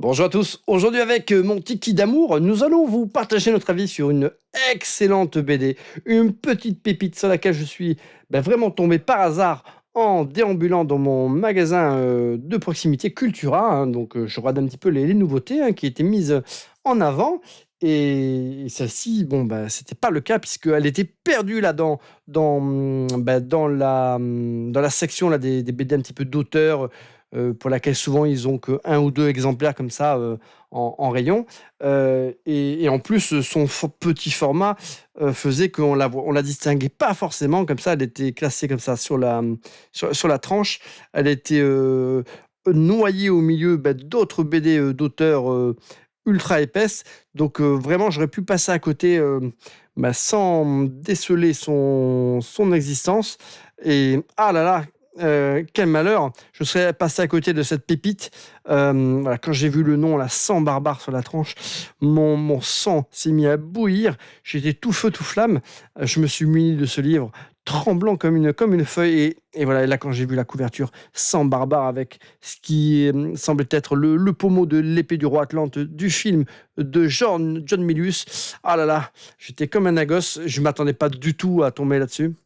Bonjour à tous. Aujourd'hui avec mon Tiki d'amour, nous allons vous partager notre avis sur une excellente BD, une petite pépite sur laquelle je suis vraiment tombé par hasard en déambulant dans mon magasin de proximité Cultura. Je regarde un petit peu les nouveautés qui étaient mises en avant. Et celle-ci, c'était pas le cas puisqu'elle était perdue là dans la section là, des BD un petit peu d'auteur, pour laquelle souvent ils ont que un ou 2 exemplaires comme ça, en rayon. Et en plus, son petit format, faisait on la distinguait pas forcément comme ça. Elle était classée comme ça sur la tranche. Elle était, noyée au milieu, d'autres BD, d'auteurs, ultra épaisses. Vraiment j'aurais pu passer à côté, sans déceler son existence. Et ah là là, quel malheur! Je serais passé à côté de cette pépite. Voilà, quand j'ai vu le nom là, Sang barbare sur la tranche, mon sang s'est mis à bouillir. J'étais tout feu, tout flamme. Je me suis muni de ce livre, tremblant comme une feuille. Et voilà, et là, quand j'ai vu la couverture, Sang barbare avec ce qui semblait être le pommeau de l'épée du roi Atlante du film de John Milius. Ah là là, j'étais comme un agos. Je m'attendais pas du tout à tomber là-dessus.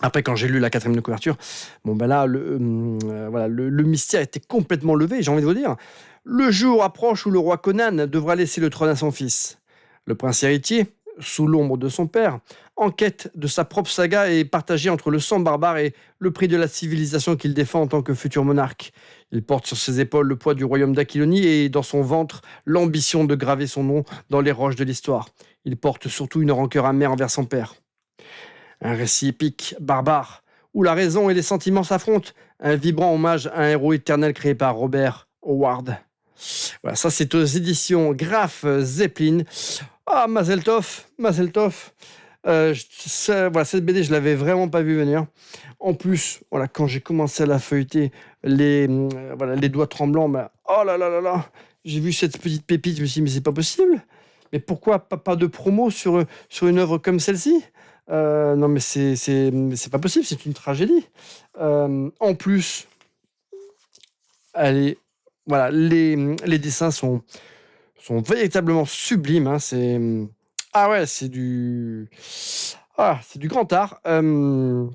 Après, quand j'ai lu la quatrième de couverture, là, le mystère était complètement levé, j'ai envie de vous dire. Le jour approche où le roi Conan devra laisser le trône à son fils. Le prince héritier, sous l'ombre de son père, en quête de sa propre saga et partagé entre le sang barbare et le prix de la civilisation qu'il défend en tant que futur monarque. Il porte sur ses épaules le poids du royaume d'Aquilonie et dans son ventre l'ambition de graver son nom dans les roches de l'histoire. Il porte surtout une rancœur amère envers son père. Un récit épique, barbare, où la raison et les sentiments s'affrontent. Un vibrant hommage à un héros éternel créé par Robert Howard. Voilà, ça c'est aux éditions Graf Zeppelin. Ah, Mazel Tov, Mazel Tov. Cette BD, je l'avais vraiment pas vu venir. En plus, voilà, quand j'ai commencé à la feuilleter, les doigts tremblants, oh là là là là, j'ai vu cette petite pépite, je me suis dit, mais c'est pas possible. Mais pourquoi pas de promo sur une œuvre comme celle-ci? Non, mais c'est pas possible, c'est une tragédie. En plus, allez, voilà, les dessins sont véritablement sublimes. Ah ouais, c'est du grand art. Voilà,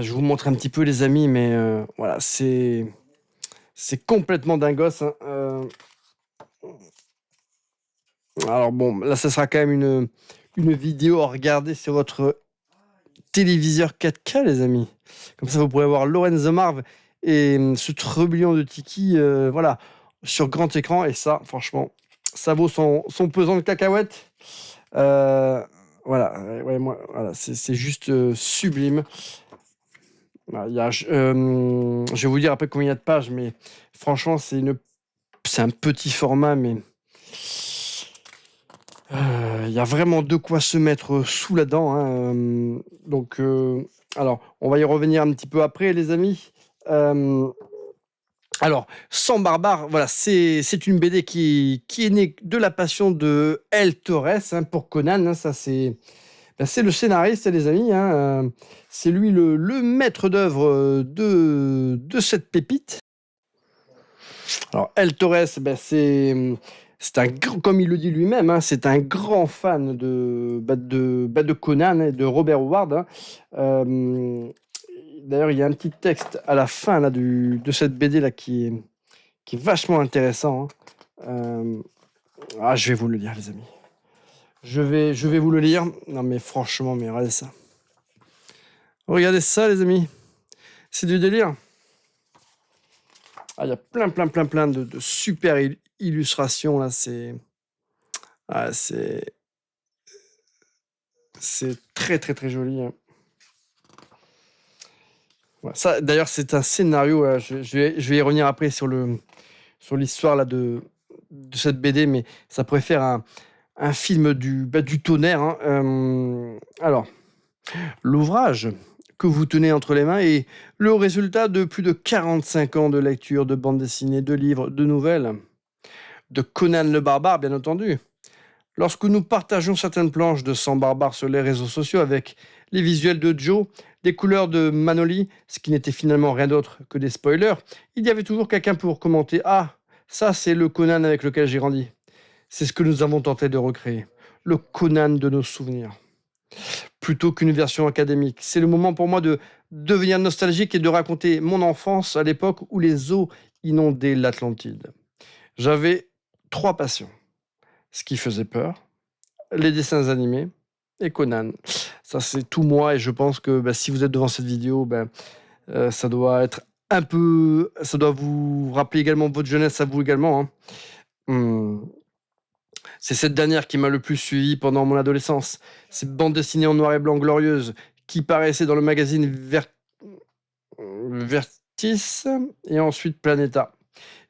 je vais vous montrer un petit peu, les amis, mais voilà, c'est complètement dingos. Alors bon, là, ça sera quand même une vidéo à regarder sur votre téléviseur 4K, les amis. Comme ça, vous pourrez voir Lorenzo Marv et ce trublion de Tiki, voilà, sur grand écran. Et ça, franchement, ça vaut son pesant de cacahuètes. Voilà, ouais, moi, voilà, c'est juste sublime. Voilà, je vais vous dire après combien il y a de pages, mais franchement, c'est un petit format, mais il y a vraiment de quoi se mettre sous la dent. Alors, on va y revenir un petit peu après, les amis. Alors, Sang barbare, voilà, c'est une BD qui est née de la passion de El Torres, pour Conan. Ça, c'est le scénariste, les amis. C'est lui le maître d'œuvre de cette pépite. Alors, El Torres, c'est comme il le dit lui-même, c'est un grand fan de Conan et de Robert Howard. D'ailleurs, il y a un petit texte à la fin là, de cette BD là, qui est vachement intéressant. Je vais vous le lire, les amis. Je vais vous le lire. Non, mais franchement, mais regardez ça. Regardez ça, les amis. C'est du délire. Il y a plein de super illustrations là. C'est très très très joli. Ouais, ça, d'ailleurs, c'est un scénario. Je vais y revenir après sur l'histoire là de cette BD, mais ça pourrait faire un film du tonnerre. Alors, l'ouvrage que vous tenez entre les mains est le résultat de plus de 45 ans de lecture de bandes dessinées, de livres, de nouvelles, de Conan le Barbare, bien entendu. Lorsque nous partageons certaines planches de Sang barbare sur les réseaux sociaux avec les visuels de Joe, des couleurs de Manoli, ce qui n'était finalement rien d'autre que des spoilers, il y avait toujours quelqu'un pour commenter « Ah, Ça, c'est le Conan avec lequel j'ai grandi. C'est ce que nous avons tenté de recréer. Le Conan de nos souvenirs. Plutôt qu'une version académique. C'est le moment pour moi de devenir nostalgique et de raconter mon enfance à l'époque où les eaux inondaient l'Atlantide. J'avais 3 passions. Ce qui faisait peur, les dessins animés et Conan. Ça, c'est tout moi et je pense que si vous êtes devant cette vidéo, ça doit être ça doit vous rappeler également votre jeunesse à vous également, hein. Mmh. C'est cette dernière qui m'a le plus suivi pendant mon adolescence. Cette bande dessinée en noir et blanc glorieuse qui paraissait dans le magazine Vertis et ensuite Planeta.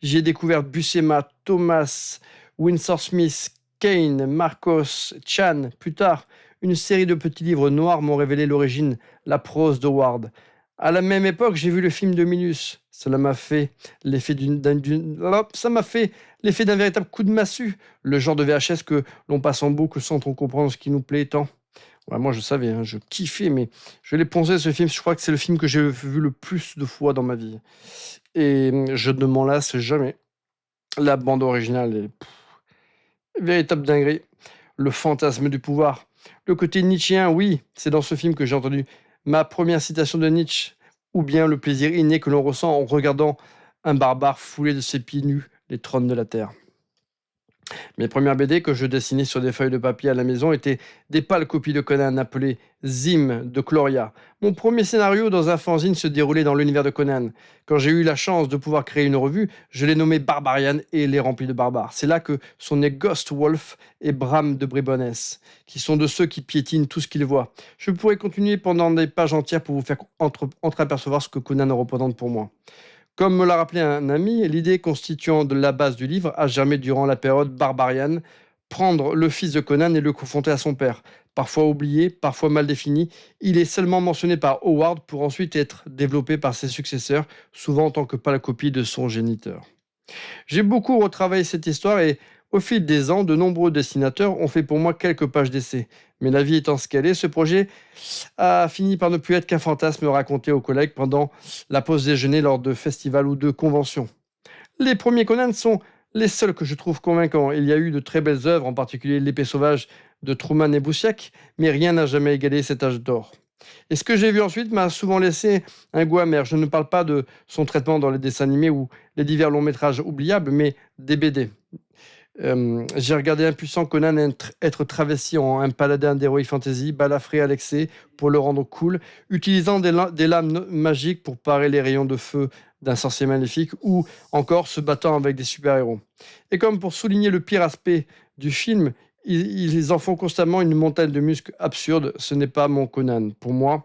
J'y ai découvert Buscema, Thomas, Winsor Smith, Kane, Marcos, Chan. Plus tard, une série de petits livres noirs m'ont révélé l'origine, la prose de Ward. À la même époque, j'ai vu le film de Minus. Cela m'a fait l'effet ça m'a fait l'effet d'un véritable coup de massue. Le genre de VHS que l'on passe en boucle sans trop comprendre ce qui nous plaît tant. Ouais, moi, je savais, hein, je kiffais, mais je l'ai poncé ce film. Je crois que c'est le film que j'ai vu le plus de fois dans ma vie. Et je ne m'en lasse jamais. La bande originale est véritable dinguerie. Le fantasme du pouvoir. Le côté nietzschéen, oui, c'est dans ce film que j'ai entendu ma première citation de Nietzsche, ou bien le plaisir inné que l'on ressent en regardant un barbare fouler de ses pieds nus les trônes de la terre. Mes premières BD que je dessinais sur des feuilles de papier à la maison étaient des pâles copies de Conan appelées Zim de Chloria. Mon premier scénario dans un fanzine se déroulait dans l'univers de Conan. Quand j'ai eu la chance de pouvoir créer une revue, je l'ai nommée Barbarian et les remplie de barbares. C'est là que sont nés Ghost Wolf et Bram de Bribonès, qui sont de ceux qui piétinent tout ce qu'ils voient. Je pourrais continuer pendant des pages entières pour vous faire entreapercevoir ce que Conan représente pour moi. Comme me l'a rappelé un ami, l'idée constituant de la base du livre a germé durant la période barbariane, prendre le fils de Conan et le confronter à son père. Parfois oublié, parfois mal défini, il est seulement mentionné par Howard pour ensuite être développé par ses successeurs, souvent en tant que pâle copie de son géniteur. J'ai beaucoup retravaillé cette histoire et au fil des ans, de nombreux dessinateurs ont fait pour moi quelques pages d'essai. Mais la vie étant ce qu'elle est, ce projet a fini par ne plus être qu'un fantasme raconté aux collègues pendant la pause déjeuner lors de festivals ou de conventions. Les premiers Conan sont les seuls que je trouve convaincants. Il y a eu de très belles œuvres, en particulier L'épée sauvage de Truman et Boussiac, mais rien n'a jamais égalé cet âge d'or. Et ce que j'ai vu ensuite m'a souvent laissé un goût amer. Je ne parle pas de son traitement dans les dessins animés ou les divers longs métrages oubliables, mais des BD. J'ai regardé Impuissant Conan être travesti en un paladin d'Heroic Fantasy, balafré à l'excès pour le rendre cool, utilisant des lames magiques pour parer les rayons de feu d'un sorcier maléfique, ou encore se battant avec des super-héros. Et comme pour souligner le pire aspect du film, ils en font constamment une montagne de muscles absurdes. Ce n'est pas mon Conan. Pour moi,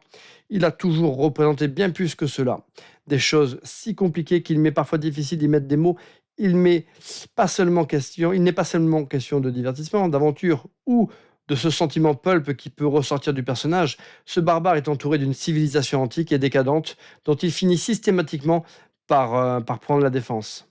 il a toujours représenté bien plus que cela. Des choses si compliquées qu'il m'est parfois difficile d'y mettre des mots. Il n'est pas seulement question de divertissement, d'aventure ou de ce sentiment pulp qui peut ressortir du personnage. Ce barbare est entouré d'une civilisation antique et décadente dont il finit systématiquement par prendre la défense.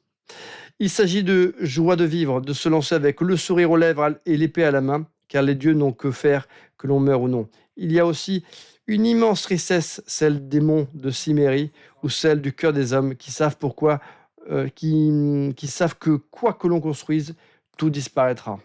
Il s'agit de joie de vivre, de se lancer avec le sourire aux lèvres et l'épée à la main, car les dieux n'ont que faire que l'on meure ou non. Il y a aussi une immense tristesse, celle des monts de Cimmérie ou celle du cœur des hommes qui savent qui savent que quoi que l'on construise, tout disparaîtra.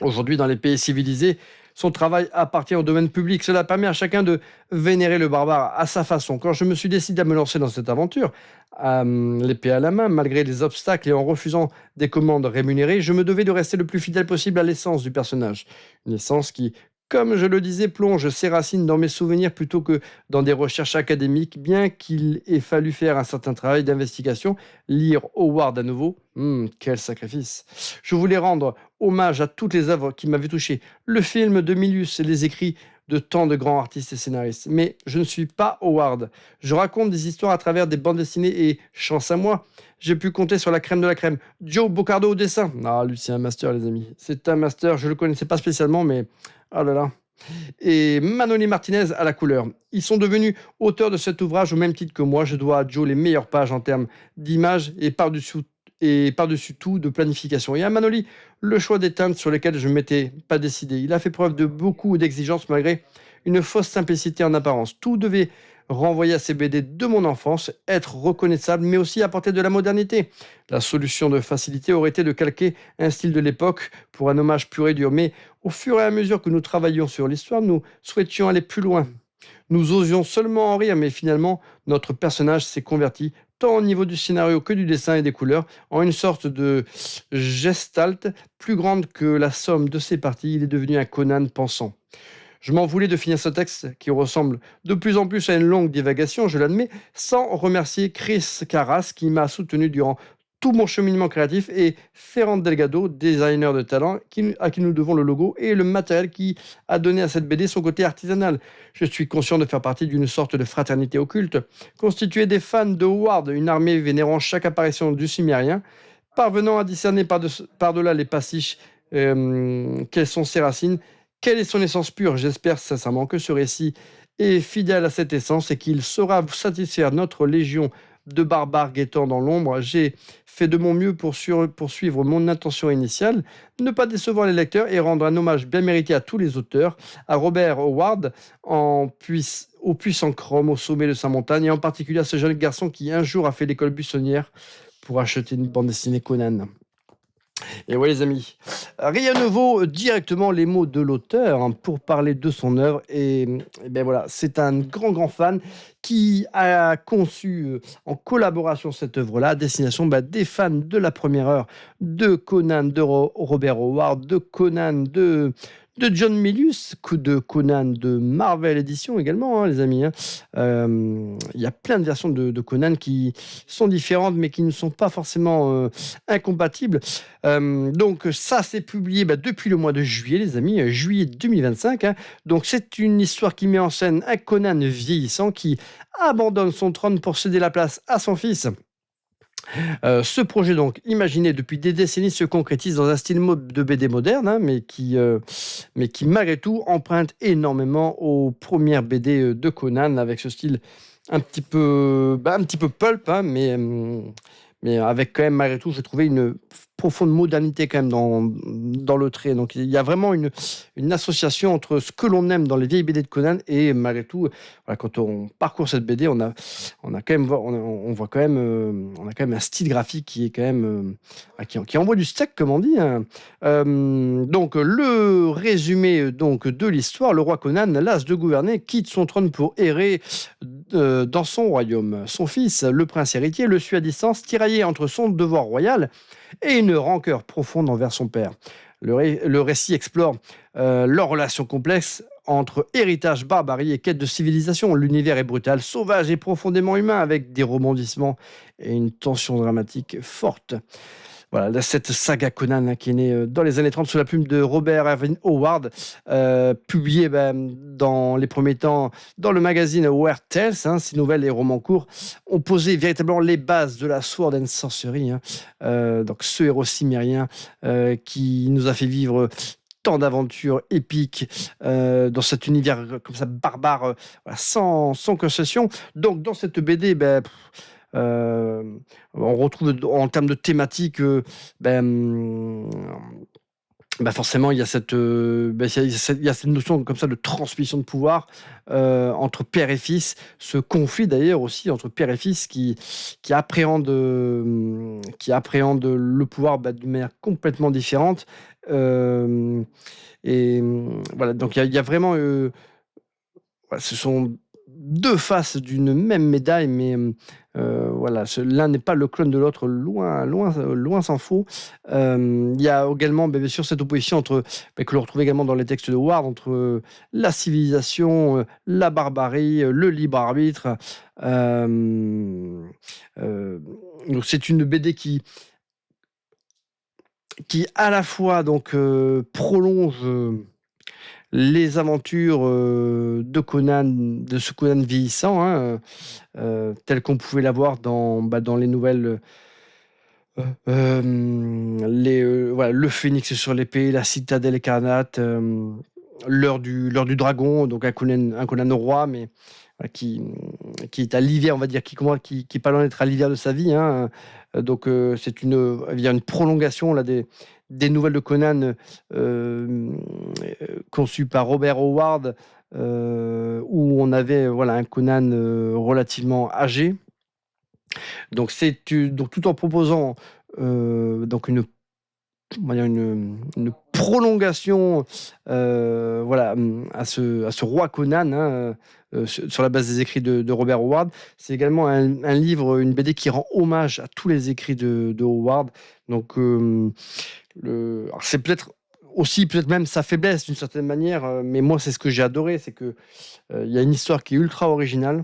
Aujourd'hui, dans les pays civilisés, son travail appartient au domaine public. Cela permet à chacun de vénérer le barbare à sa façon. Quand je me suis décidé à me lancer dans cette aventure, l'épée à la main, malgré les obstacles et en refusant des commandes rémunérées, je me devais de rester le plus fidèle possible à l'essence du personnage. Une essence qui, comme je le disais, plonge ses racines dans mes souvenirs plutôt que dans des recherches académiques, bien qu'il ait fallu faire un certain travail d'investigation, lire Howard à nouveau. Quel sacrifice! Je voulais rendre hommage à toutes les œuvres qui m'avaient touché. Le film de Milius et les écrits de tant de grands artistes et scénaristes. Mais je ne suis pas Howard. Je raconte des histoires à travers des bandes dessinées et, chance à moi, j'ai pu compter sur la crème de la crème. Joe Bocardo au dessin. Ah, lui, c'est un master, les amis. C'est un master. Je ne le connaissais pas spécialement, mais oh là là. Et Manoli Martinez à la couleur. Ils sont devenus auteurs de cet ouvrage au même titre que moi. Je dois à Joe les meilleures pages en termes d'images et par-dessus tout de planification. Et à Manoli, le choix des teintes sur lesquelles je ne m'étais pas décidé. Il a fait preuve de beaucoup d'exigences malgré une fausse simplicité en apparence. Tout devait renvoyer à ces BD de mon enfance, être reconnaissable, mais aussi apporter de la modernité. La solution de facilité aurait été de calquer un style de l'époque pour un hommage pur et dur, mais au fur et à mesure que nous travaillions sur l'histoire, nous souhaitions aller plus loin. Nous osions seulement en rire, mais finalement, notre personnage s'est converti, tant au niveau du scénario que du dessin et des couleurs, en une sorte de gestalt plus grande que la somme de ses parties. Il est devenu un Conan pensant. Je m'en voulais de finir ce texte qui ressemble de plus en plus à une longue divagation, je l'admets, sans remercier Chris Carras qui m'a soutenu durant tout mon cheminement créatif et Ferran Delgado, designer de talent, à qui nous devons le logo et le matériel qui a donné à cette BD son côté artisanal. Je suis conscient de faire partie d'une sorte de fraternité occulte, constituée des fans de Howard, une armée vénérant chaque apparition du Cimérien, parvenant à discerner par-delà les pastiches quelles sont ses racines, quelle est son essence pure. J'espère sincèrement que ce récit est fidèle à cette essence et qu'il saura satisfaire notre légion de barbares guettant dans l'ombre. J'ai fait de mon mieux pour poursuivre mon intention initiale, ne pas décevoir les lecteurs et rendre un hommage bien mérité à tous les auteurs, à Robert Howard, au puissant Chrome au sommet de sa montagne, et en particulier à ce jeune garçon qui un jour a fait l'école buissonnière pour acheter une bande dessinée Conan. Et ouais les amis, rien ne vaut directement les mots de l'auteur pour parler de son œuvre. Et ben voilà, c'est un grand fan qui a conçu en collaboration cette œuvre-là, à destination des fans de la première heure de Conan de Robert Howard, de Conan de John Milius, de Conan de Marvel Edition également, les amis. Il y a plein de versions de Conan qui sont différentes, mais qui ne sont pas forcément incompatibles. Donc ça, c'est publié depuis le mois de juillet, les amis, juillet 2025. Donc c'est une histoire qui met en scène un Conan vieillissant qui abandonne son trône pour céder la place à son fils. Ce projet, donc, imaginé depuis des décennies, se concrétise dans un style de BD moderne, mais qui, malgré tout, emprunte énormément aux premières BD de Conan, avec ce style un petit peu pulp, mais avec quand même, malgré tout, j'ai trouvé une profonde modernité quand même dans le trait. Donc, il y a vraiment une association entre ce que l'on aime dans les vieilles BD de Conan et, malgré tout, voilà, quand on parcourt cette BD, on a quand même, on voit quand même, on a quand même un style graphique qui est quand même, qui envoie du steak, comme on dit. Donc, le résumé donc de l'histoire: le roi Conan, las de gouverner, quitte son trône pour errer dans son royaume. Son fils, le prince héritier, le suit à distance, tiraillé entre son devoir royal et une rancœur profonde envers son père. Le récit explore leur relation complexe entre héritage, barbarie et quête de civilisation. L'univers est brutal, sauvage et profondément humain, avec des rebondissements et une tension dramatique forte. Voilà, cette saga Conan qui est née dans les années 30 sous la plume de Robert Irvin Howard, publiée dans les premiers temps dans le magazine Weird Tales. Ces nouvelles et romans courts ont posé véritablement les bases de la Sword and Sorcery. Donc ce héros cimérien qui nous a fait vivre tant d'aventures épiques dans cet univers comme ça barbare, sans concession. Donc dans cette BD, on retrouve en termes de thématiques, forcément il y a cette notion comme ça de transmission de pouvoir entre père et fils, ce conflit d'ailleurs aussi entre père et fils qui appréhende le pouvoir d'une manière complètement différente. Voilà, donc il y a vraiment ce sont deux faces d'une même médaille, mais voilà, l'un n'est pas le clone de l'autre, loin s'en faut. Il y a également, bien sûr, cette opposition que l'on retrouve également dans les textes de Ward, entre la civilisation, la barbarie, le libre arbitre. Donc c'est une BD qui à la fois donc prolonge les aventures de Conan, de ce Conan vieillissant, tel qu'on pouvait l'avoir dans les nouvelles, voilà, le Phénix sur l'épée, la Citadelle écarlate, l'heure du dragon, donc un Conan roi, mais qui est à l'hiver, on va dire, qui est pas loin d'être à l'hiver de sa vie. Donc il y a une prolongation là des nouvelles de Conan conçues par Robert Howard, où on avait voilà, un Conan relativement âgé. Donc tout en proposant donc on va dire une prolongation voilà, à ce roi Conan, hein, sur la base des écrits de Robert Howard. C'est également un livre, une BD qui rend hommage à tous les écrits de Howard. Donc, alors c'est peut-être aussi, peut-être même sa faiblesse d'une certaine manière, mais moi, c'est ce que j'ai adoré, c'est que il y a une histoire qui est ultra originale,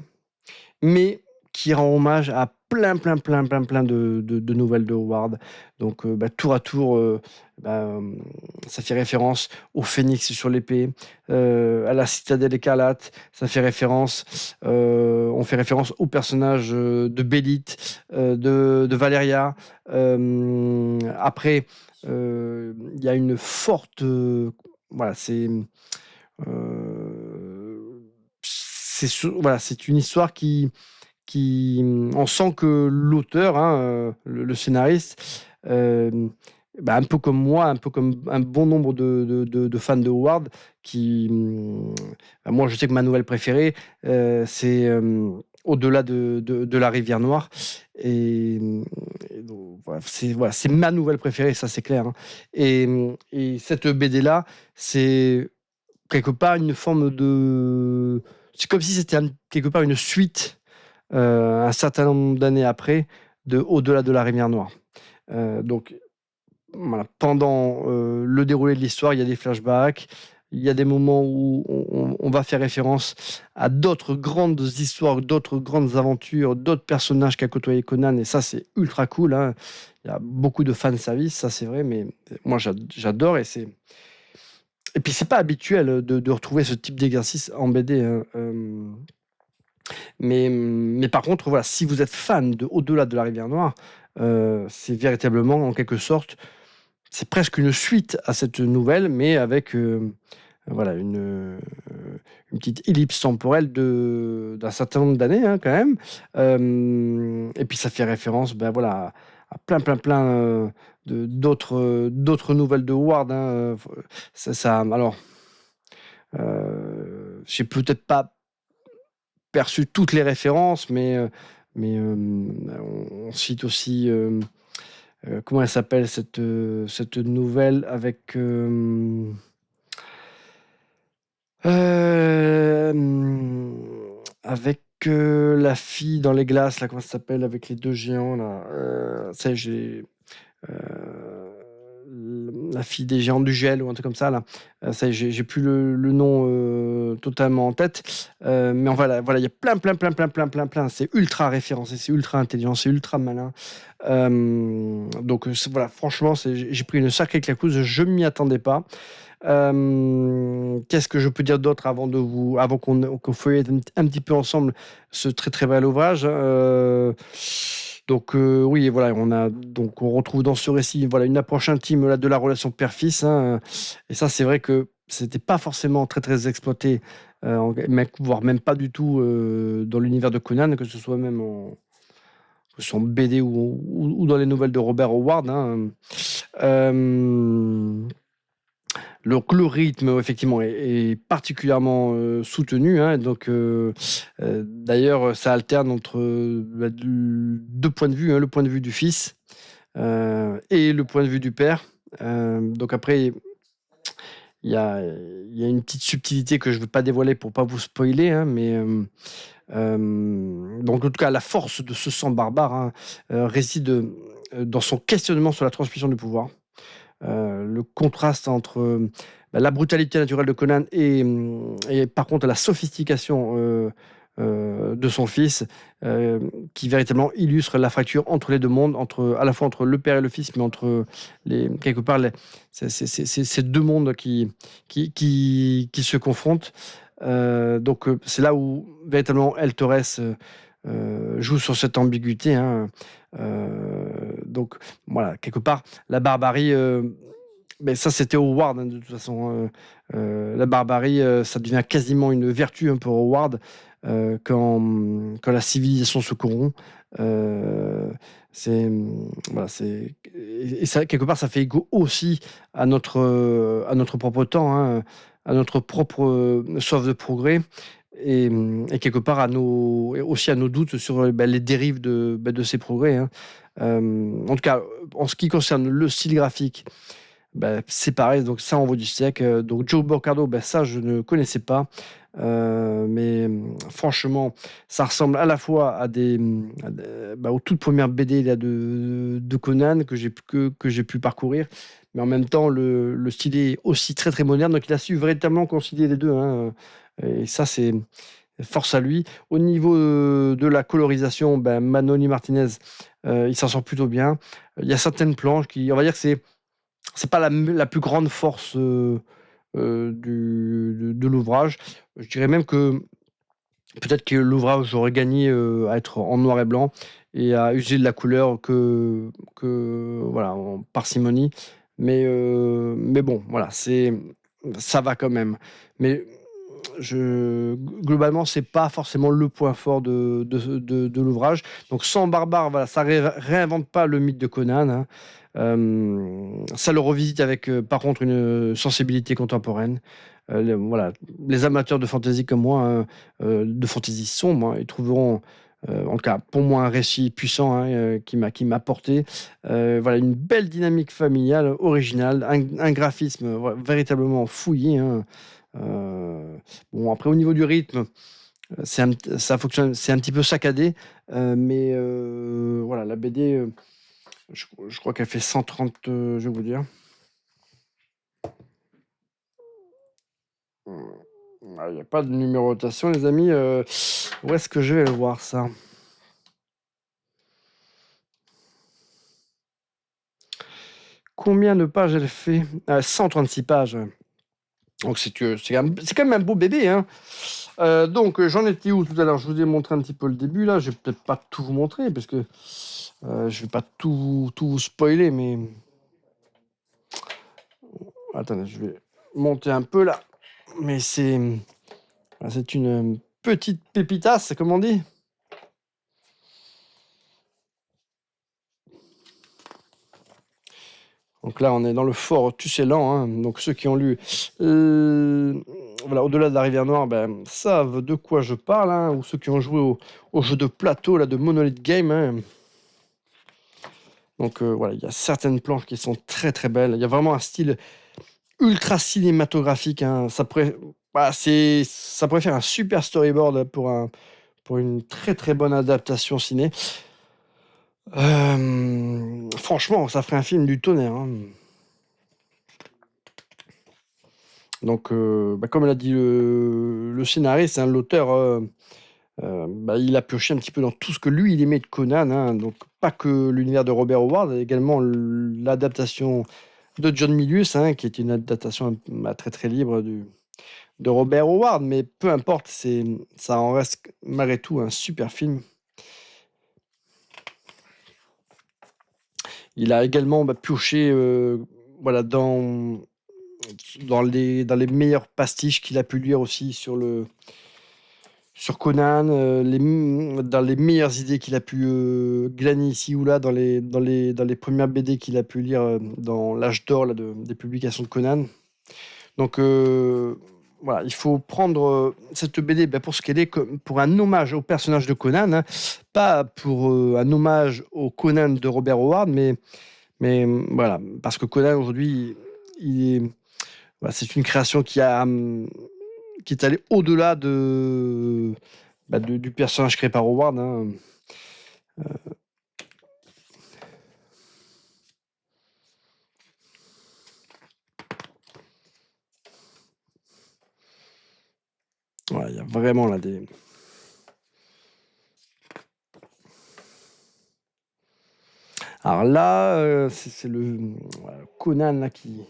mais qui rend hommage à plein de nouvelles de Howard. Donc, tour à tour, ça fait référence au phénix sur l'épée, à la citadelle écarlate, ça fait référence, on fait référence au personnage de Bélite, de Valéria. Après, il y a une forte, voilà, voilà, c'est une histoire on sent que l'auteur, hein, le scénariste, un peu comme moi, un peu comme un bon nombre de fans de Howard, moi je sais que ma nouvelle préférée, c'est Au-delà de la rivière Noire. Et, et donc, voilà, c'est ma nouvelle préférée, ça c'est clair, hein. Et cette BD-là, c'est quelque part une forme de... C'est comme si c'était quelque part une suite un certain nombre d'années après, de Au-delà de la rivière Noire. Donc, voilà, pendant le déroulé de l'histoire, il y a des flashbacks, il y a des moments où on va faire référence à d'autres grandes histoires, d'autres grandes aventures, d'autres personnages qu'a côtoyé Conan, et ça, c'est ultra cool, hein. Il y a beaucoup de fan service, ça c'est vrai, mais moi j'adore, et puis c'est pas habituel de retrouver ce type d'exercice en BD, hein. Mais par contre, voilà, si vous êtes fan de Au-delà de la rivière Noire, c'est véritablement, en quelque sorte, c'est presque une suite à cette nouvelle, mais avec voilà, une petite ellipse temporelle d'un certain nombre d'années, hein, quand même. Et puis ça fait référence, voilà, à plein d'autres nouvelles de Howard, hein. Alors, j'ai peut-être pas perçu toutes les références, on cite aussi, comment elle s'appelle cette nouvelle avec la fille dans les glaces, là, comment ça s'appelle, avec les deux géants, là, ça y est, la fille des géants du gel ou un truc comme ça, là. Ça y est, j'ai plus le nom totalement en tête. Mais voilà, il y a plein. C'est ultra référencé, c'est ultra intelligent, c'est ultra malin. Donc voilà, franchement, j'ai pris une sacrée claquouze, je m'y attendais pas. Qu'est-ce que je peux dire d'autre avant qu'on feuillette un petit peu ensemble ce très très bel ouvrage, donc oui, voilà, on retrouve dans ce récit, voilà, une approche intime là, de la relation père-fils, hein, et ça, c'est vrai que c'était pas forcément très très exploité, voire même pas du tout dans l'univers de Conan, que ce soit en BD ou dans les nouvelles de Robert Howard, hein. Le rythme, effectivement, est particulièrement soutenu, hein. Donc, d'ailleurs, ça alterne entre deux points de vue, hein, le point de vue du fils et le point de vue du père. Donc après, il y a une petite subtilité que je ne veux pas dévoiler pour pas vous spoiler, hein, mais donc en tout cas, la force de ce sang barbare, hein, réside dans son questionnement sur la transmission du pouvoir. Le contraste entre la brutalité naturelle de Conan et par contre la sophistication de son fils, qui véritablement illustre la fracture entre les deux mondes, à la fois entre le père et le fils, mais entre quelque part ces deux mondes qui se confrontent. Donc c'est là où véritablement El Torres joue sur cette ambiguïté, hein. Donc voilà, quelque part, la barbarie, mais ça c'était Howard, hein, de toute façon. La barbarie, ça devient quasiment une vertu, hein, pour Howard, quand la civilisation se corrompt. Voilà, et ça, quelque part, ça fait écho aussi à notre propre temps, hein. à notre propre soif de progrès et quelque part et aussi à nos doutes sur les dérives de ces progrès. Hein. En tout cas, en ce qui concerne le style graphique, c'est pareil, donc ça envoie du steak. Donc Joe Borcardo, ça je ne connaissais pas. Mais franchement, ça ressemble à la fois aux toutes premières BD là, de Conan que j'ai pu parcourir, mais en même temps, le style est aussi très très moderne, donc il a su véritablement concilier les deux. Hein, et ça, c'est force à lui. Au niveau de la colorisation, Manoli Martinez, il s'en sort plutôt bien. Il y a certaines planches on va dire que c'est pas la plus grande force de l'ouvrage. Je dirais même que peut-être que l'ouvrage aurait gagné à être en noir et blanc et à user de la couleur voilà, en parcimonie. Mais bon, voilà, ça va quand même. Mais globalement, c'est pas forcément le point fort de l'ouvrage. Donc, sans barbare, voilà, ça réinvente pas le mythe de Conan. Hein. Ça le revisite avec, par contre, une sensibilité contemporaine. Voilà, les amateurs de fantasy comme moi, hein, de fantasy sombre, hein, ils trouveront, en tout cas pour moi, un récit puissant, hein, qui m'a porté. Voilà, une belle dynamique familiale, originale, un graphisme véritablement fouillé. Hein. Bon, après, au niveau du rythme, ça fonctionne, c'est un petit peu saccadé, mais voilà, la BD, je crois qu'elle fait 130, je vais vous dire. Il n'y a pas de numérotation, les amis. Où est-ce que je vais le voir, ça? Combien de pages elle fait? 136 pages. Donc c'est quand même un beau bébé. Hein. Donc j'en étais où tout à l'heure? Je vous ai montré un petit peu le début là. Je vais peut-être pas tout vous montrer parce que je vais pas tout vous spoiler, mais attendez, je vais monter un peu là. Mais c'est une petite pépitasse, comme on dit. Donc là, on est dans le fort Tussélan. Hein. Donc ceux qui ont lu voilà, Au-delà de la rivière Noire savent de quoi je parle. Hein. Ou ceux qui ont joué au jeu de plateau là, de Monolith Game. Hein. Donc voilà, il y a certaines planches qui sont très très belles. Il y a vraiment un style ultra cinématographique. Hein. Ça pourrait faire un super storyboard pour une très très bonne adaptation ciné. Franchement, ça ferait un film du tonnerre. Hein. Donc, comme l'a dit le scénariste, hein, l'auteur, il a pioché un petit peu dans tout ce que lui, il aimait de Conan. Hein. Donc, pas que l'univers de Robert Howard, également l'adaptation de John Milius, hein, qui est une adaptation très très libre de Robert Howard. Mais peu importe, ça en reste malgré tout un super film. Il a également pioché voilà, dans les meilleurs pastiches qu'il a pu lire aussi sur Conan, dans les meilleures idées qu'il a pu glaner ici ou là, dans les premières BD qu'il a pu lire dans l'âge d'or des publications de Conan. Donc voilà, il faut prendre cette BD pour ce qu'elle est, pour un hommage au personnage de Conan, hein, pas pour un hommage au Conan de Robert Howard, mais voilà, parce que Conan aujourd'hui, c'est une création qui est allée au-delà du personnage créé par Howard. Hein. Voilà, il y a vraiment là des. Alors là, c'est Conan là, qui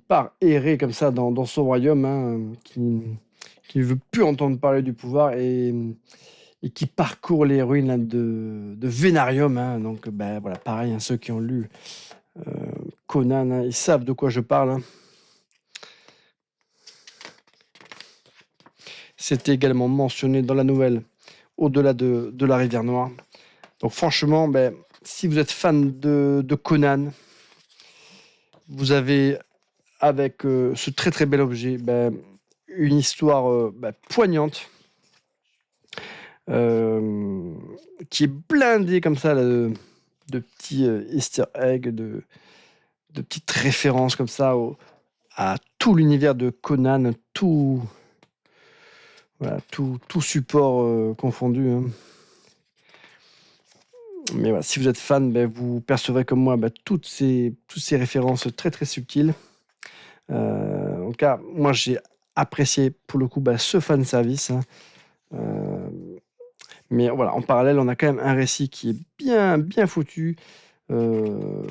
part errer comme ça dans son royaume, hein, qui ne veut plus entendre parler du pouvoir et qui parcourt les ruines là, de Vénarium. Hein. Donc voilà, pareil, hein, ceux qui ont lu Conan, hein, ils savent de quoi je parle. Hein. C'était également mentionné dans la nouvelle Au-delà de la rivière Noire. Donc franchement, si vous êtes fan de Conan, vous avez avec ce très très bel objet, une histoire poignante, qui est blindée comme ça là, de petits easter eggs, de petites références comme ça à tout l'univers de Conan, tout, voilà, tout support confondu, hein. Mais voilà, si vous êtes fan, vous percevrez comme moi toutes ces références très très subtiles. En tout cas, moi j'ai apprécié pour le coup ce fan service, hein. Mais voilà, en parallèle, on a quand même un récit qui est bien bien foutu. Euh,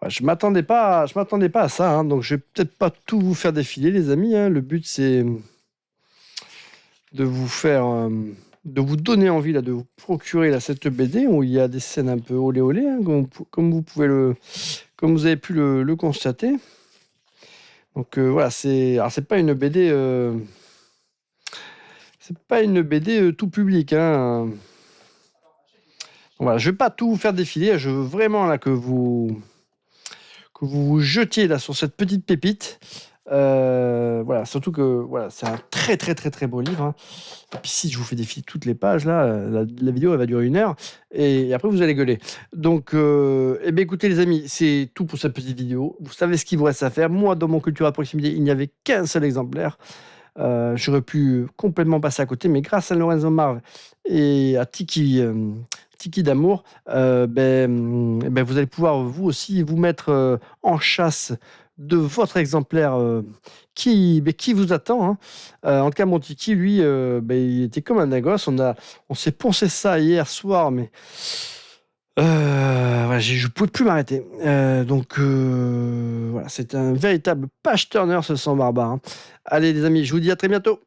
je m'attendais pas à ça, hein, donc je vais peut-être pas tout vous faire défiler, les amis, hein. Le but c'est de vous faire, de vous donner envie là, de vous procurer là, cette BD où il y a des scènes un peu olé olé, hein, comme vous avez pu le constater. Donc voilà, alors c'est pas une BD, tout public, hein. Voilà, je vais pas tout vous faire défiler. Je veux vraiment là que vous vous jetiez là sur cette petite pépite. Voilà, surtout que voilà, c'est un très très très très beau livre, hein. Et puis si je vous fais défiler toutes les pages là, la vidéo elle va durer 1 heure et après vous allez gueuler. Donc, écoutez les amis, c'est tout pour cette petite vidéo. Vous savez ce qu'il vous reste à faire. Moi, dans mon Culture à proximité, il n'y avait qu'un seul exemplaire. J'aurais pu complètement passer à côté, mais grâce à Lorenzo Marv et à Tiki d'amour, vous allez pouvoir vous aussi vous mettre en chasse de votre exemplaire qui vous attend, hein. En tout cas, mon Tiki, lui, il était comme un gosse. On s'est poncé ça hier soir, mais voilà, je pouvais plus m'arrêter. Donc voilà, c'est un véritable page turner ce sang barbare, hein. Allez les amis, je vous dis à très bientôt.